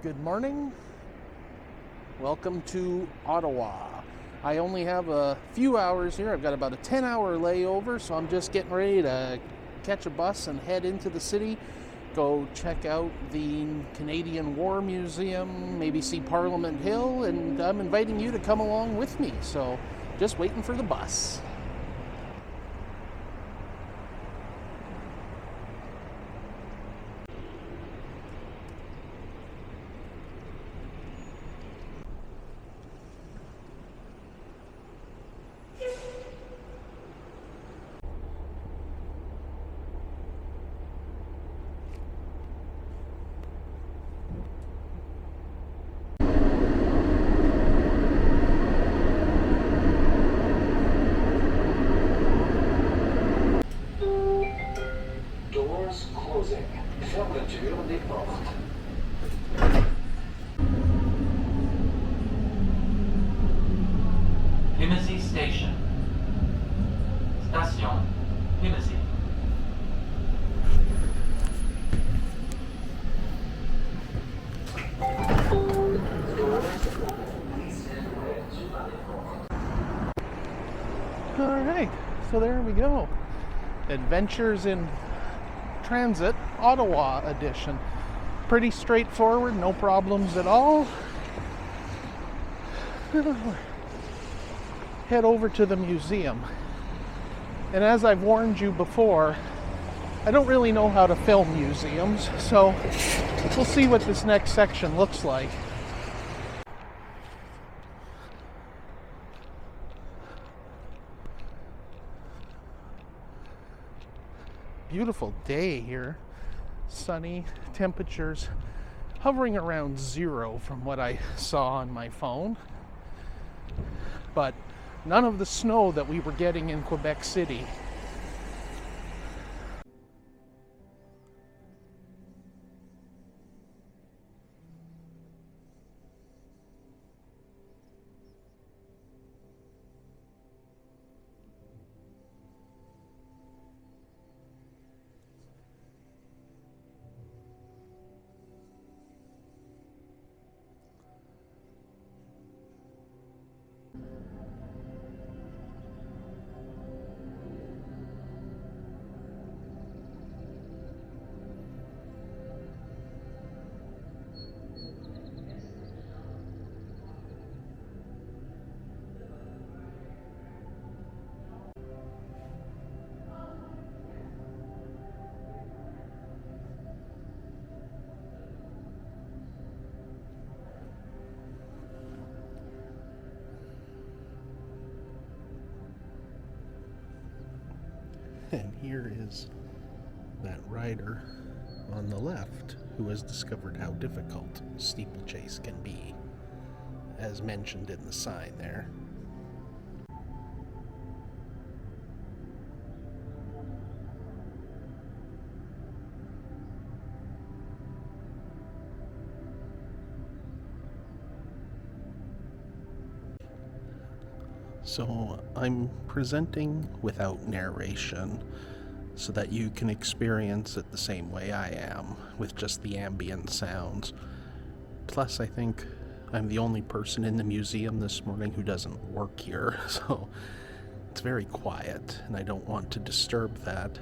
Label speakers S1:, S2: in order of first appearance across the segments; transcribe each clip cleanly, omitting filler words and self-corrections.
S1: Good morning. Welcome to Ottawa. I only have a few hours here. I've got about a 10-hour layover, so I'm just getting ready to catch a bus and head into the city, go check out the Canadian War Museum, maybe see Parliament Hill, and I'm inviting you to come along with me. So just waiting for the bus.
S2: Doors closing. Fermeture des portes. Pimsey Station. Station Pimsey.
S1: All right, so there we go. Adventures in Transit, Ottawa edition. Pretty straightforward, no problems at all. Head over to the museum. And as I've warned you before, I don't really know how to film museums, so we'll see what this next section looks like. Beautiful day here. Sunny, temperatures hovering around 0 from what I saw on my phone. But none of the snow that we were getting in Quebec City. And here is that rider on the left who has discovered how difficult steeplechase can be, as mentioned in the sign there. So I'm presenting without narration so that you can experience it the same way I am, with just the ambient sounds. Plus, I think I'm the only person in the museum this morning who doesn't work here, so it's very quiet, and I don't want to disturb that.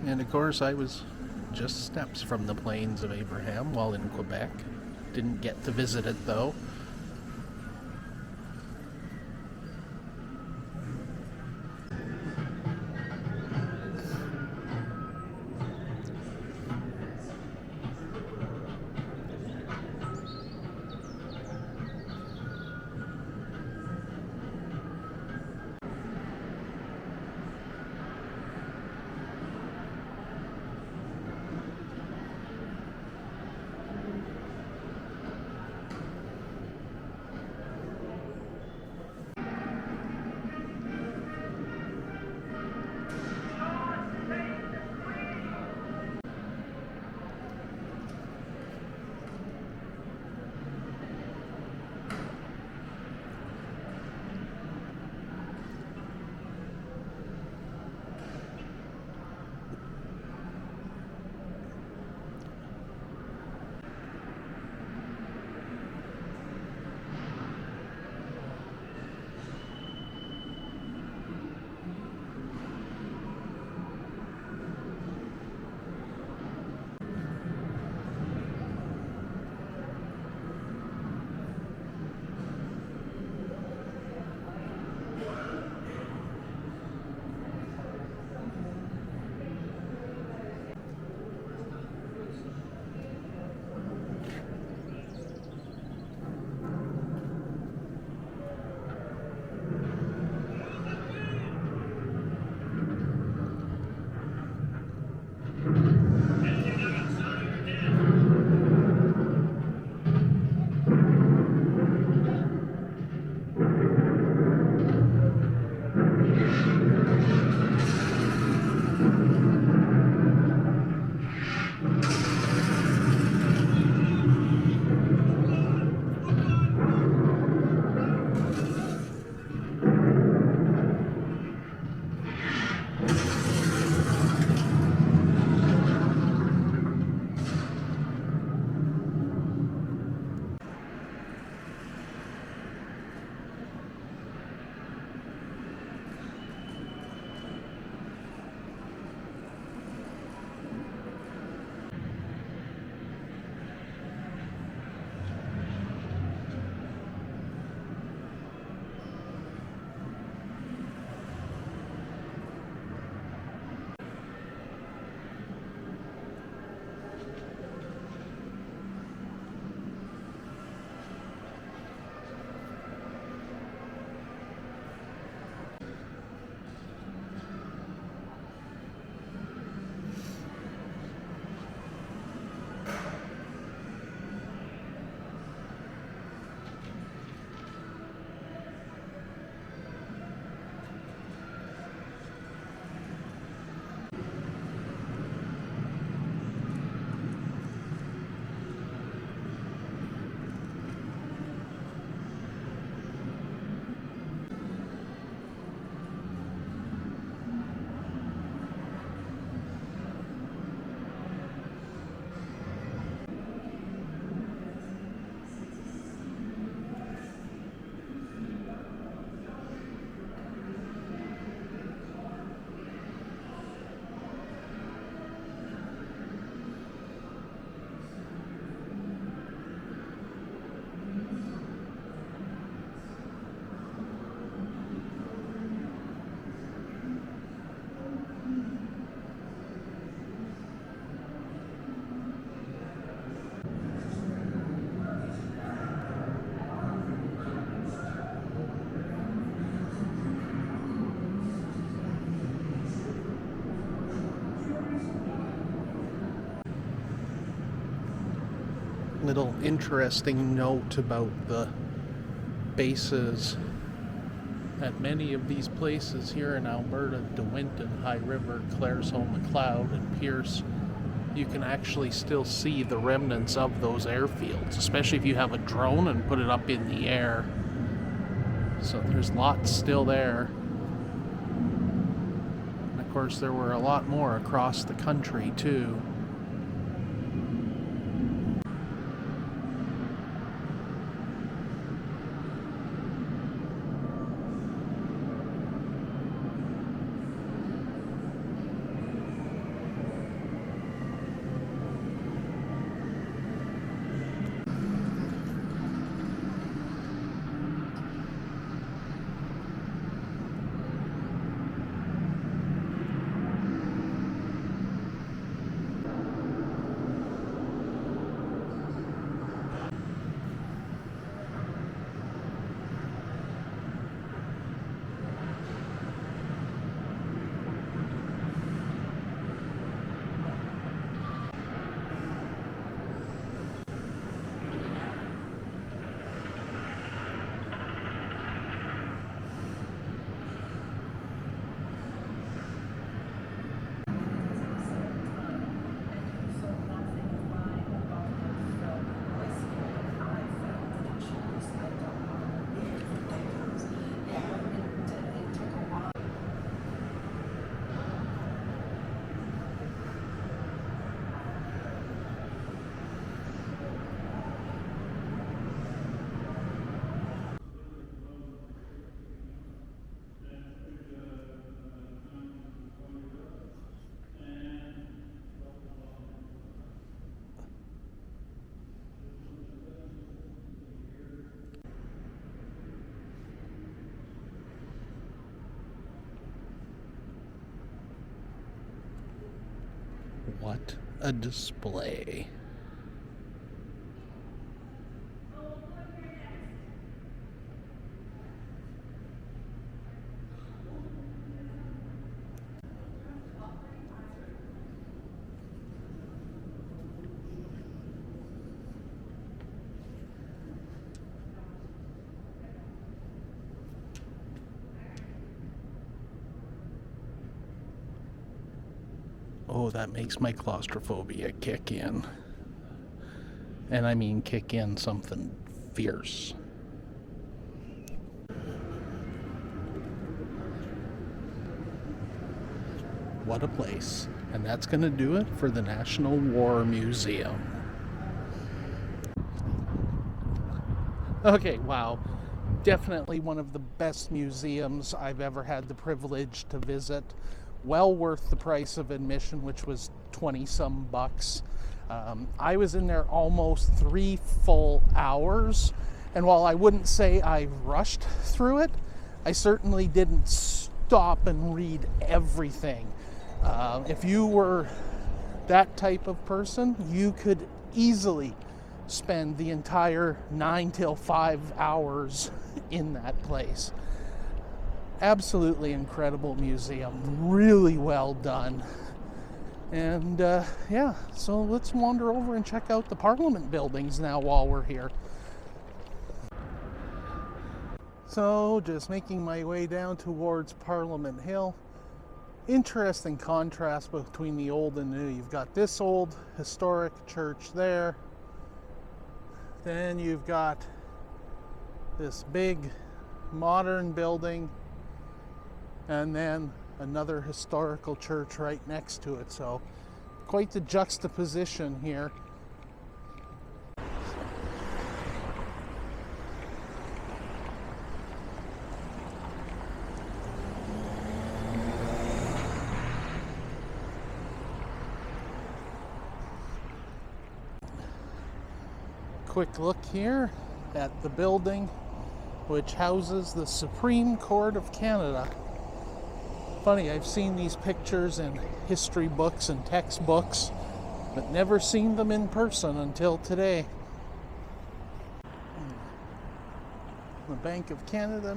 S1: And of course, I was just steps from the Plains of Abraham while in Quebec. Didn't get to visit it though. Little interesting note about the bases at many of these places here in Alberta: DeWinton, High River, Claresholm, McLeod, and Pierce. You can actually still see the remnants of those airfields, especially if you have a drone and put it up in the air. So there's lots still there. And of course there were a lot more across the country too. What a display. Oh, that makes my claustrophobia kick in. And I mean kick in something fierce. What a place. And that's going to do it for the National War Museum. Okay, wow. Definitely one of the best museums I've ever had the privilege to visit. Well worth the price of admission, which was 20 some bucks. I was in there almost 3 full hours, and while I wouldn't say I rushed through it, I certainly didn't stop and read everything. If you were that type of person, you could easily spend the entire 9 till 5 hours in that place. Absolutely incredible museum, really well done. And yeah, so let's wander over and check out the Parliament buildings now while we're here. So just making my way down towards Parliament Hill. Interesting contrast between the old and new. You've got this old historic church there. Then you've got this big modern building, and then another historical church right next to it. So quite the juxtaposition here. Quick look here at the building which houses the Supreme Court of Canada. Funny, I've seen these pictures in history books and textbooks, but never seen them in person until today. The Bank of Canada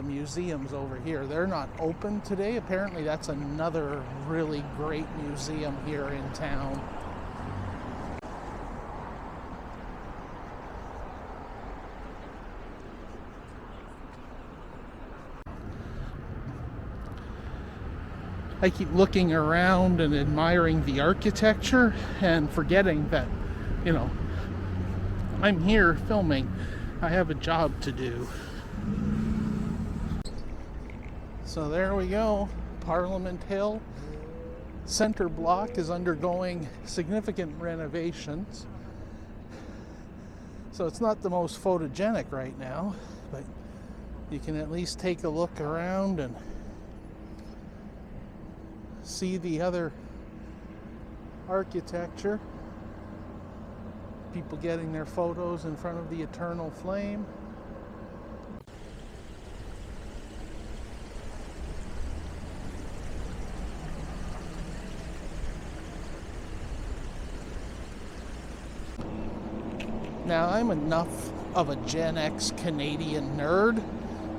S1: Museum's over here. They're not open today. Apparently that's another really great museum here in town. I keep looking around and admiring the architecture and forgetting that, you know, I'm here filming. I have a job to do. So there we go, Parliament Hill. Center block is undergoing significant renovations. So it's not the most photogenic right now, but you can at least take a look around and see the other architecture. People getting their photos in front of the eternal flame. Now, I'm enough of a Gen X Canadian nerd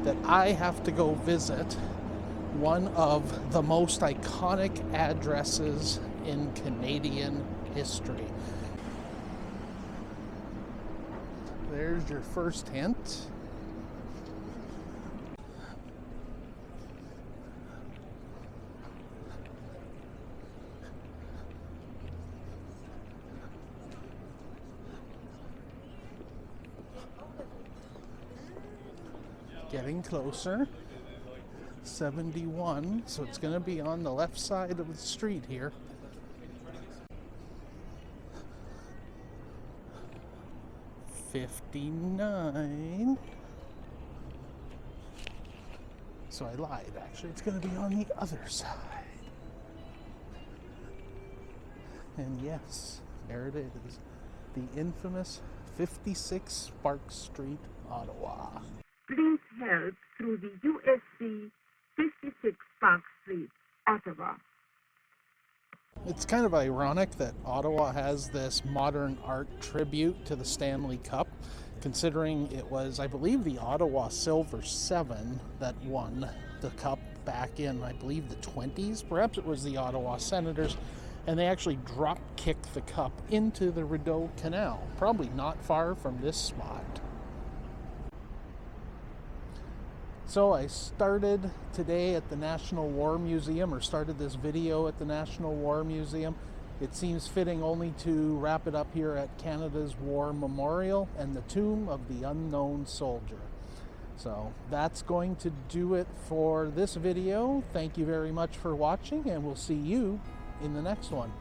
S1: that I have to go visit one of the most iconic addresses in Canadian history. There's your first hint. Getting closer. 71, so it's going to be on the left side of the street here. $59. So I lied, actually. It's going to be on the other side. And yes, there it is. The infamous 56 Sparks Street, Ottawa.
S3: Please help through the USB 56 Park Street,
S1: It's kind of ironic that Ottawa has this modern art tribute to the Stanley Cup, considering it was, I believe, the Ottawa Silver 7 that won the cup back in, I believe, the 20s. Perhaps it was the Ottawa Senators, and they actually drop-kicked the cup into the Rideau Canal, probably not far from this spot. So I started today at the National War Museum, or started this video at the National War Museum. It seems fitting only to wrap it up here at Canada's War Memorial and the Tomb of the Unknown Soldier. So that's going to do it for this video. Thank you very much for watching, and we'll see you in the next one.